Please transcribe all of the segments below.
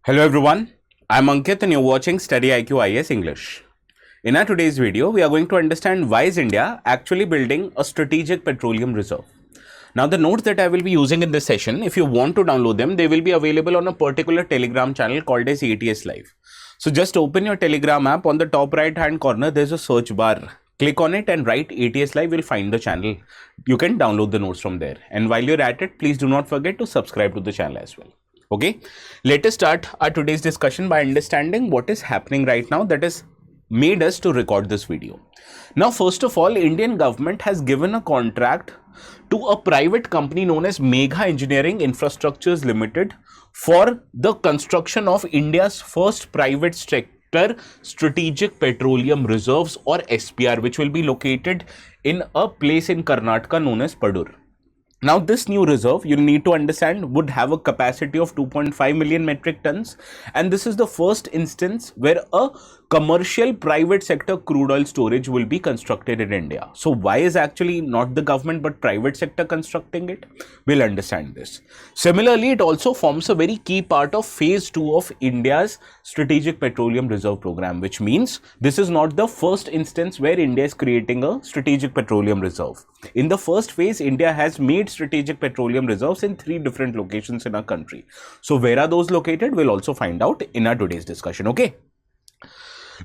Hello everyone, I'm Ankit and you're watching StudyIQ IAS English. In our today's video, we are going to understand why is India actually building a strategic petroleum reserve. Now the notes that I will be using in this session, if you want to download them, they will be available on a particular Telegram channel called as ATS Live. So just open your Telegram app. On the top right hand corner, there's a search bar. Click on it and write ATS Live, you'll find the channel. You can download the notes from there. And while you're at it, please do not forget to subscribe to the channel as well. Okay, let us start our today's discussion by understanding what is happening right now that has made us to record this video. Now, first of all, Indian government has given a contract to a private company known as Megha Engineering Infrastructures Limited for the construction of India's first private sector strategic petroleum reserves or SPR, which will be located in a place in Karnataka known as Padur. Now, this new reserve, you'll need to understand, would have a capacity of 2.5 million metric tons. And this is the first instance where a commercial private sector crude oil storage will be constructed in India. So why is actually not the government but private sector constructing it? We'll understand this. Similarly, it also forms a very key part of phase 2 of India's strategic petroleum reserve program, which means this is not the first instance where India is creating a strategic petroleum reserve. In the first phase, India has made strategic petroleum reserves in 3 different locations in our country. So where are those located? We'll also find out in our today's discussion. Okay.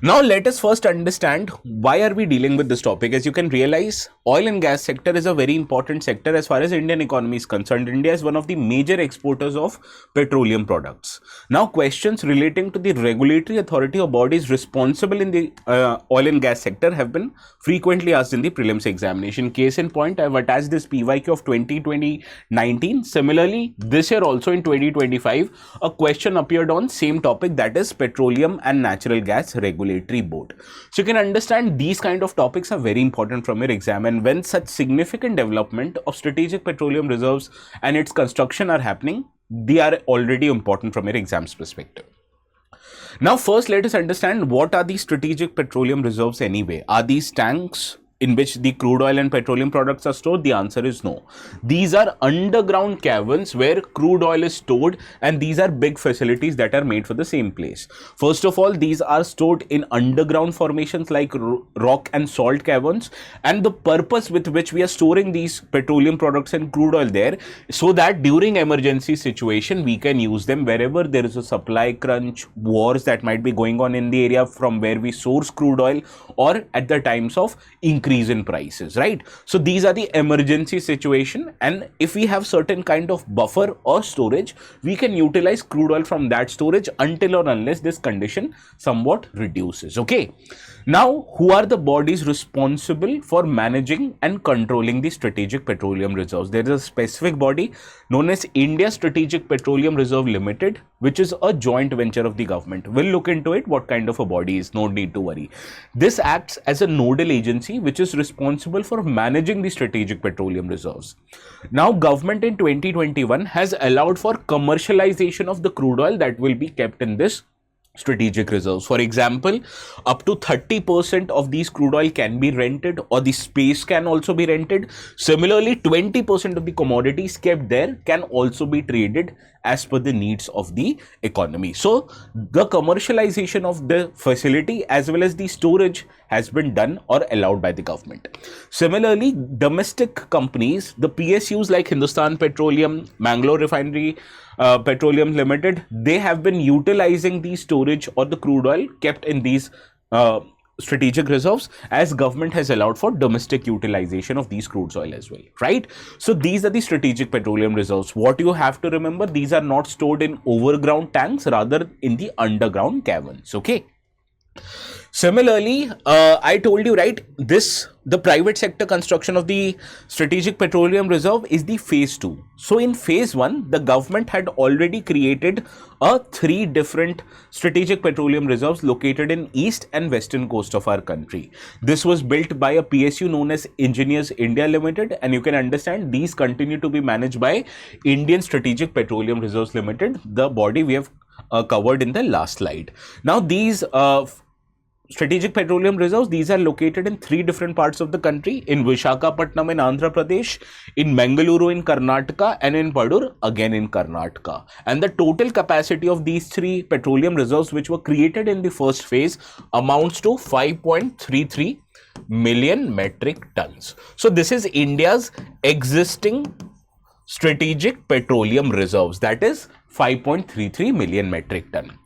Now let us first understand why are we dealing with this topic. As you can realize, oil and gas sector is a very important sector as far as Indian economy is concerned. India is one of the major exporters of petroleum products. Now questions relating to the regulatory authority or bodies responsible in the oil and gas sector have been frequently asked in the prelims examination. Case in point, I have attached this PYQ of 2019. Similarly, this year also in 2025, a question appeared on same topic, that is Petroleum and Natural Gas Regulatory Board. So you can understand these kind of topics are very important from your exam, and when such significant development of strategic petroleum reserves and its construction are happening, they are already important from your exam's perspective. Now first let us understand what are these strategic petroleum reserves anyway. Are these tanks in which the crude oil and petroleum products are stored? The answer is no. These are underground caverns where crude oil is stored, and these are big facilities that are made for the same place. First of all, these are stored in underground formations like rock and salt caverns, and the purpose with which we are storing these petroleum products and crude oil there, so that during emergency situation we can use them wherever there is a supply crunch, wars that might be going on in the area from where we source crude oil, or at the times of increase in prices, right? So these are the emergency situation, and if we have certain kind of buffer or storage, we can utilize crude oil from that storage until or unless this condition somewhat reduces. Okay, now who are the bodies responsible for managing and controlling the strategic petroleum reserves? There is a specific body known as India Strategic Petroleum Reserve Limited, which is a joint venture of the government. We'll look into it, what kind of a body is, no need to worry. This acts as a nodal agency which is responsible for managing the strategic petroleum reserves. Now government in 2021 has allowed for commercialization of the crude oil that will be kept in this strategic reserves. For example, up to 30% of these crude oil can be rented, or the space can also be rented. Similarly, 20% of the commodities kept there can also be traded as per the needs of the economy. So the commercialization of the facility as well as the storage has been done or allowed by the government. Similarly, domestic companies, the PSUs like Hindustan Petroleum, Mangalore Refinery Petroleum Limited, they have been utilizing the storage or the crude oil kept in these strategic reserves, as government has allowed for domestic utilization of these crude oil as well, right? So these are the strategic petroleum reserves. What you have to remember, these are not stored in overground tanks, rather in the underground caverns. Okay. Similarly, I told you, right, the private sector construction of the strategic petroleum reserve is the phase 2. So in phase 1, the government had already created 3 different strategic petroleum reserves located in east and western coast of our country. This was built by a PSU known as Engineers India Limited, and you can understand these continue to be managed by Indian Strategic Petroleum Reserves Limited, the body we have covered in the last slide. Now these strategic petroleum reserves, these are located in 3 different parts of the country, in Visakhapatnam in Andhra Pradesh, in Mangaluru in Karnataka, and in Padur again in Karnataka. And the total capacity of these 3 petroleum reserves which were created in the first phase amounts to 5.33 million metric tons. So this is India's existing strategic petroleum reserves, that is 5.33 million metric ton.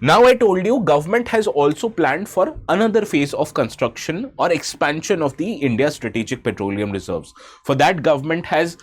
Now I told you government has also planned for another phase of construction or expansion of the India strategic petroleum reserves. For that, government has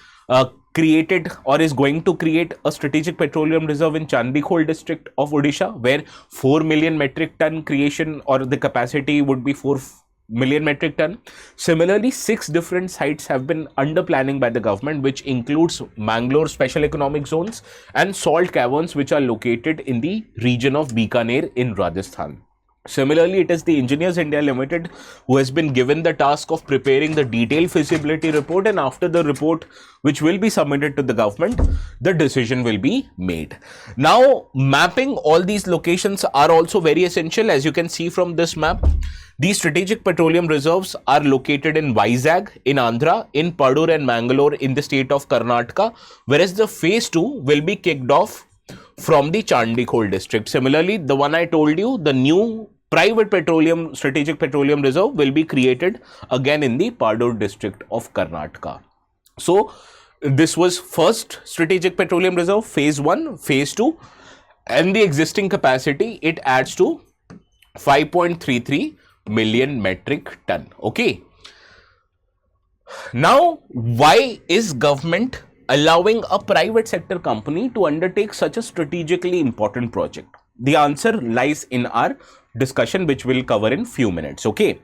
created or is going to create a strategic petroleum reserve in Chandikhol district of Odisha, where 4 million metric ton creation, or the capacity would be 4 million metric ton. Similarly, 6 different sites have been under planning by the government, which includes Mangalore special economic zones and salt caverns, which are located in the region of Bikaner in Rajasthan. Similarly, it is the Engineers India Limited who has been given the task of preparing the detailed feasibility report, and after the report, which will be submitted to the government, the decision will be made. Now, mapping all these locations are also very essential. As you can see from this map, these strategic petroleum reserves are located in Vizag in Andhra, in Padur and Mangalore in the state of Karnataka, whereas the phase 2 will be kicked off from the Chandikhol district. Similarly, the one I told you, the new private petroleum strategic petroleum reserve, will be created again in the Padur district of Karnataka. So this was first strategic petroleum reserve, phase 1, phase 2, and the existing capacity, it adds to 5.33 million metric ton. Okay. Now, why is government allowing a private sector company to undertake such a strategically important project? The answer lies in our discussion, which we'll cover in few minutes. Okay.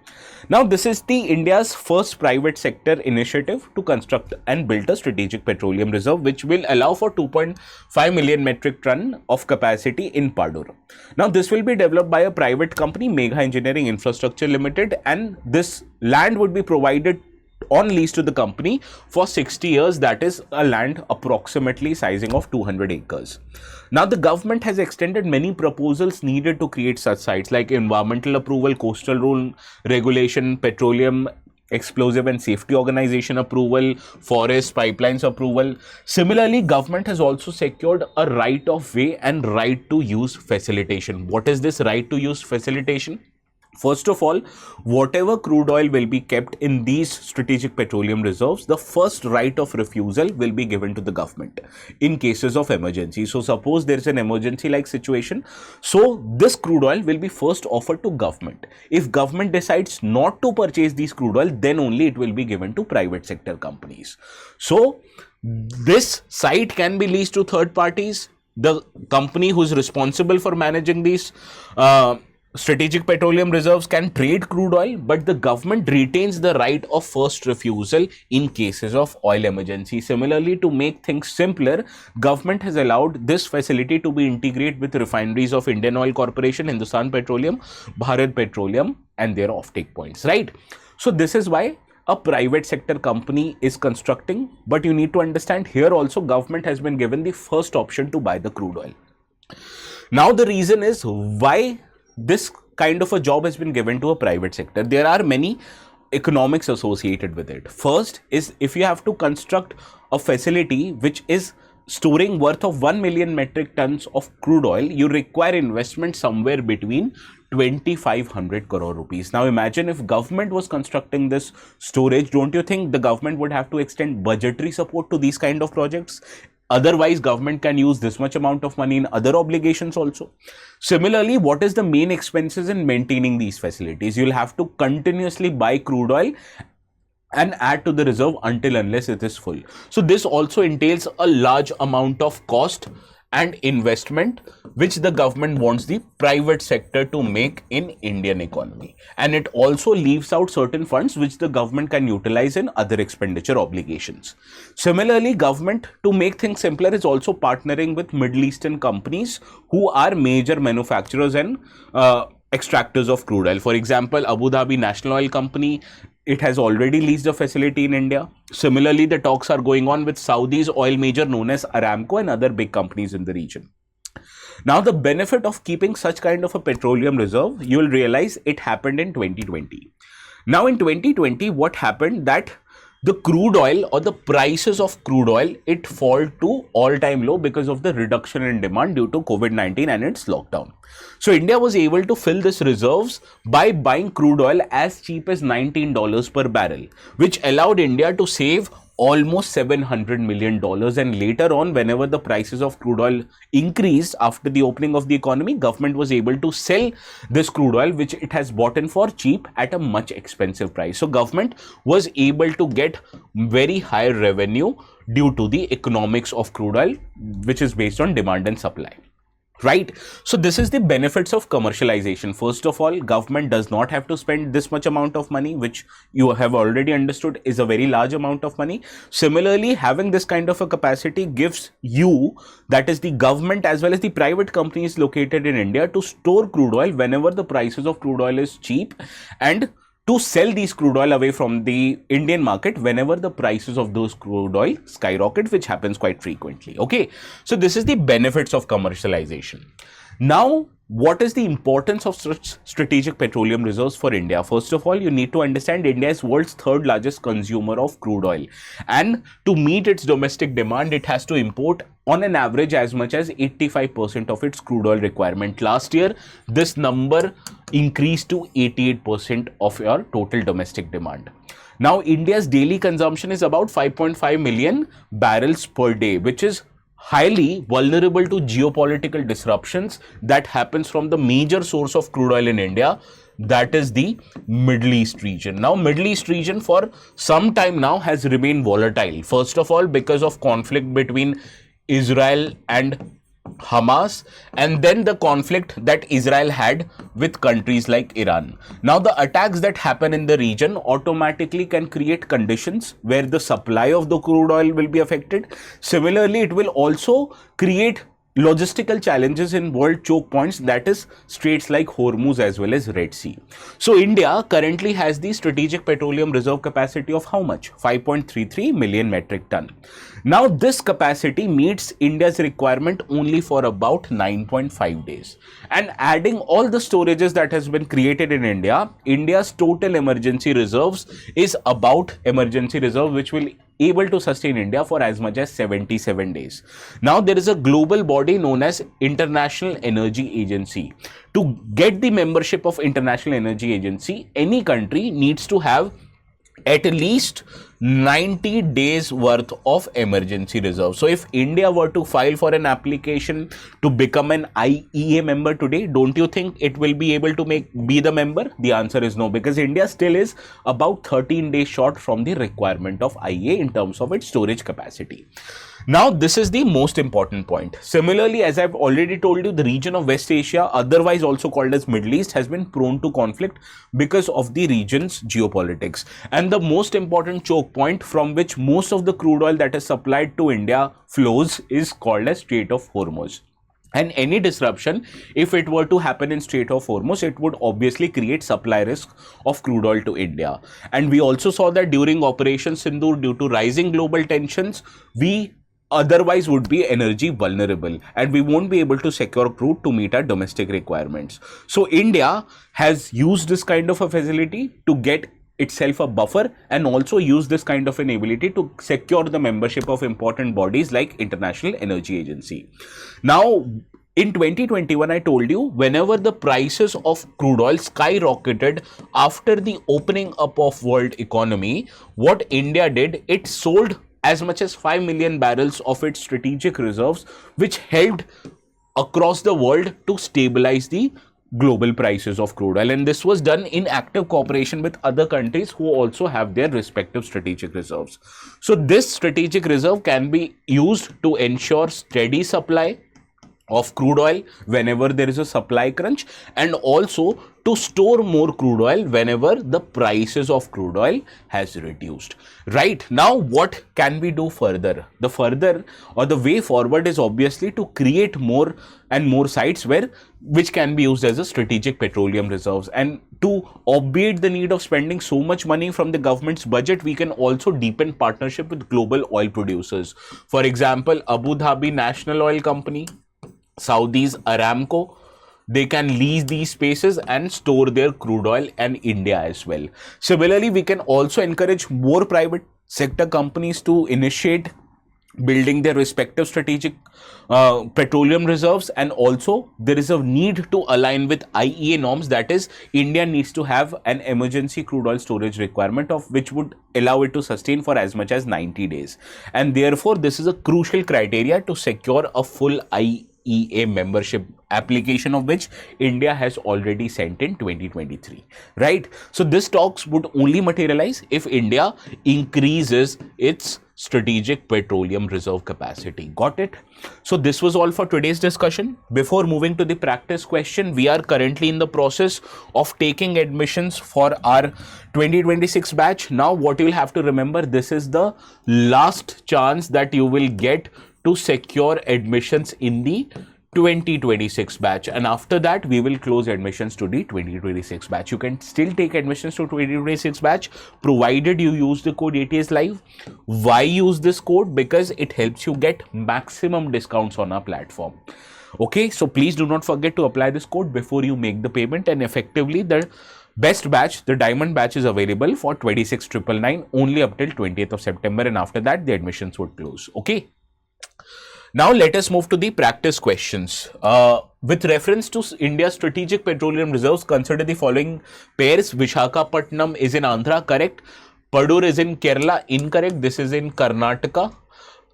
Now, this is the India's first private sector initiative to construct and build a strategic petroleum reserve, which will allow for 2.5 million metric ton of capacity in Padur. Now, this will be developed by a private company, Megha Engineering Infrastructure Limited, and this land would be provided on lease to the company for 60 years. That is a land approximately sizing of 200 acres. Now, the government has extended many proposals needed to create such sites, like environmental approval, coastal rule regulation, petroleum explosive and safety organization approval, forest pipelines approval. Similarly, government has also secured a right of way and right to use facilitation. What is this right to use facilitation? First of all, whatever crude oil will be kept in these strategic petroleum reserves, the first right of refusal will be given to the government in cases of emergency. So suppose there is an emergency like situation, so this crude oil will be first offered to government. If government decides not to purchase these crude oil, then only it will be given to private sector companies. So this site can be leased to third parties. The company who is responsible for managing these strategic petroleum reserves can trade crude oil, but the government retains the right of first refusal in cases of oil emergency. Similarly, to make things simpler, government has allowed this facility to be integrated with refineries of Indian Oil Corporation, Hindustan Petroleum, Bharat Petroleum, and their offtake points, right? So this is why a private sector company is constructing, but you need to understand here also government has been given the first option to buy the crude oil. Now the reason is why this kind of a job has been given to a private sector. There are many economics associated with it. First is, if you have to construct a facility which is storing worth of 1 million metric tons of crude oil, you require investment somewhere between 2,500 crore rupees. Now imagine if government was constructing this storage, don't you think the government would have to extend budgetary support to these kind of projects? Otherwise, government can use this much amount of money in other obligations also. Similarly, what is the main expenses in maintaining these facilities? You'll have to continuously buy crude oil and add to the reserve until unless it is full. So this also entails a large amount of cost and investment, which the government wants the private sector to make in Indian economy. And it also leaves out certain funds which the government can utilize in other expenditure obligations. Similarly, government, to make things simpler, is also partnering with Middle Eastern companies who are major manufacturers and extractors of crude oil. For example, Abu Dhabi National Oil Company, it has already leased a facility in India. Similarly, the talks are going on with Saudi's oil major known as Aramco and other big companies in the region. Now, the benefit of keeping such kind of a petroleum reserve, you will realize it happened in 2020. Now, in 2020, what happened that the crude oil or the prices of crude oil, it fall to all-time low because of the reduction in demand due to COVID-19 and its lockdown. So India was able to fill this reserves by buying crude oil as cheap as $19 per barrel, which allowed India to save almost $700 million. And later on, whenever the prices of crude oil increased after the opening of the economy, government was able to sell this crude oil, which it has bought in for cheap at a much expensive price. So government was able to get very high revenue due to the economics of crude oil, which is based on demand and supply. Right. So this is the benefits of commercialization. First of all, government does not have to spend this much amount of money, which you have already understood is a very large amount of money. Similarly, having this kind of a capacity gives you, that is the government as well as the private companies located in India, to store crude oil whenever the prices of crude oil is cheap, and to sell these crude oil away from the Indian market whenever the prices of those crude oil skyrocket, which happens quite frequently. Okay, so this is the benefits of commercialization. Now, what is the importance of strategic petroleum reserves for India? First of all, you need to understand India is world's third largest consumer of crude oil, and to meet its domestic demand, it has to import on an average as much as 85% of its crude oil requirement. Last year, this number increased to 88% of your total domestic demand. Now, India's daily consumption is about 5.5 million barrels per day, which is highly vulnerable to geopolitical disruptions that happens from the major source of crude oil in India, that is the Middle East region. Now, Middle East region for some time now has remained volatile. First of all, because of conflict between Israel and Hamas, and then the conflict that Israel had with countries like Iran. Now, the attacks that happen in the region automatically can create conditions where the supply of the crude oil will be affected. Similarly, it will also create logistical challenges in world choke points, that is straits like Hormuz as well as Red Sea. So India currently has the strategic petroleum reserve capacity of how much? 5.33 million metric ton. Now, this capacity meets India's requirement only for about 9.5 days. And adding all the storages that has been created in India, India's total emergency reserves is about emergency reserve, which will able to sustain India for as much as 77 days. Now, there is a global body known as International Energy Agency. To get the membership of International Energy Agency, any country needs to have at least 90 days worth of emergency reserve. So if India were to file for an application to become an IEA member today, don't you think it will be able to be the member? The answer is no, because India still is about 13 days short from the requirement of IEA in terms of its storage capacity. Now, this is the most important point. Similarly, as I've already told you, the region of West Asia, otherwise also called as Middle East, has been prone to conflict because of the region's geopolitics. And the most important choke point from which most of the crude oil that is supplied to India flows is called as Strait of Hormuz. And any disruption, if it were to happen in Strait of Hormuz, it would obviously create supply risk of crude oil to India. And we also saw that during Operation Sindoor, due to rising global tensions, we otherwise would be energy vulnerable and we won't be able to secure crude to meet our domestic requirements. So India has used this kind of a facility to get itself a buffer and also use this kind of an ability to secure the membership of important bodies like International Energy Agency. Now, in 2021, I told you, whenever the prices of crude oil skyrocketed after the opening up of world economy, what India did, it sold as much as 5 million barrels of its strategic reserves, which helped across the world to stabilize the global prices of crude oil. And this was done in active cooperation with other countries who also have their respective strategic reserves. So this strategic reserve can be used to ensure steady supply of crude oil whenever there is a supply crunch, and also to store more crude oil whenever the prices of crude oil has reduced. Right now, what can we do further? The way forward is obviously to create more and more sites which can be used as a strategic petroleum reserves. And to obviate the need of spending so much money from the government's budget, we can also deepen partnership with global oil producers. For example, Abu Dhabi National Oil Company, Saudis, Aramco, they can lease these spaces and store their crude oil, and India as well. Similarly, we can also encourage more private sector companies to initiate building their respective strategic petroleum reserves, and also there is a need to align with IEA norms. That is, India needs to have an emergency crude oil storage requirement of which would allow it to sustain for as much as 90 days, and therefore this is a crucial criteria to secure a full IEA membership, application of which India has already sent in 2023, right? So this talks would only materialize if India increases its strategic petroleum reserve capacity. Got it? So this was all for today's discussion. Before moving to the practice question, we are currently in the process of taking admissions for our 2026 batch. Now what you will have to remember, this is the last chance that you will get to secure admissions in the 2026 batch, and after that we will close admissions to the 2026 batch. You can still take admissions to 2026 batch provided you use the code ATS live. Why use this code? Because it helps you get maximum discounts on our platform. Okay, so please do not forget to apply this code before you make the payment, and effectively the best batch, the diamond batch, is available for 26,999 only up till 20th of September, and after that the admissions would close. Okay. Now let us move to the practice questions. With reference to India's strategic petroleum reserves, consider the following pairs. Visakhapatnam is in Andhra, correct. Padur is in Kerala, incorrect. This is in Karnataka.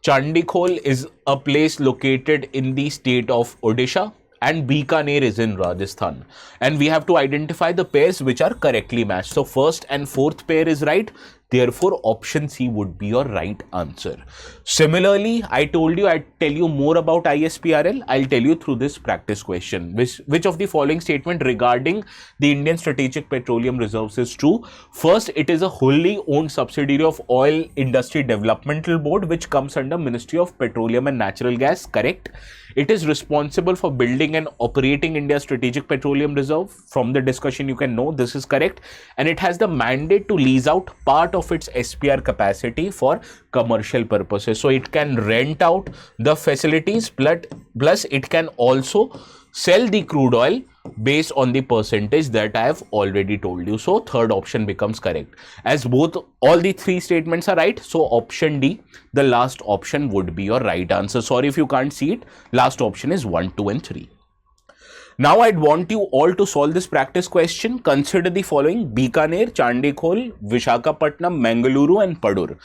Chandikhol is a place located in the state of Odisha, and Bikaner is in Rajasthan. And we have to identify the pairs which are correctly matched. So first and fourth pair is right. Therefore, option C would be your right answer. Similarly, I told you I'd tell you more about ISPRL. I'll tell you through this practice question. Which of the following statement regarding the Indian Strategic Petroleum Reserves is true? First, it is a wholly owned subsidiary of Oil Industry Developmental Board, which comes under Ministry of Petroleum and Natural Gas, correct? It is responsible for building and operating India's Strategic Petroleum Reserve. From the discussion, you can know this is correct. And it has the mandate to lease out part of its SPR capacity for commercial purposes. So it can rent out the facilities, plus it can also sell the crude oil based on the percentage that I have already told you. So third option becomes correct, as all the three statements are right. So option D, the last option, would be your right answer. Sorry if you can't see it. Last option is 1, 2 and 3. Now I'd want you all to solve this practice question. Consider the following: Bikaner, Chandikhol, Visakhapatnam, Mangaluru and Padur.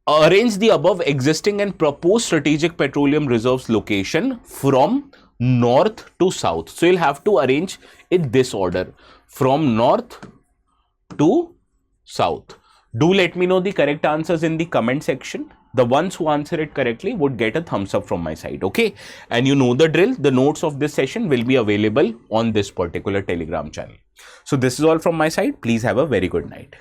Arrange the above existing and proposed strategic petroleum reserves location from north to south. So you'll have to arrange in this order, from north to south. Do let me know the correct answers in the comment section. The ones who answer it correctly would get a thumbs up from my side. Okay, and you know the drill. The notes of this session will be available on this particular Telegram channel. So this is all from my side. Please have a very good night.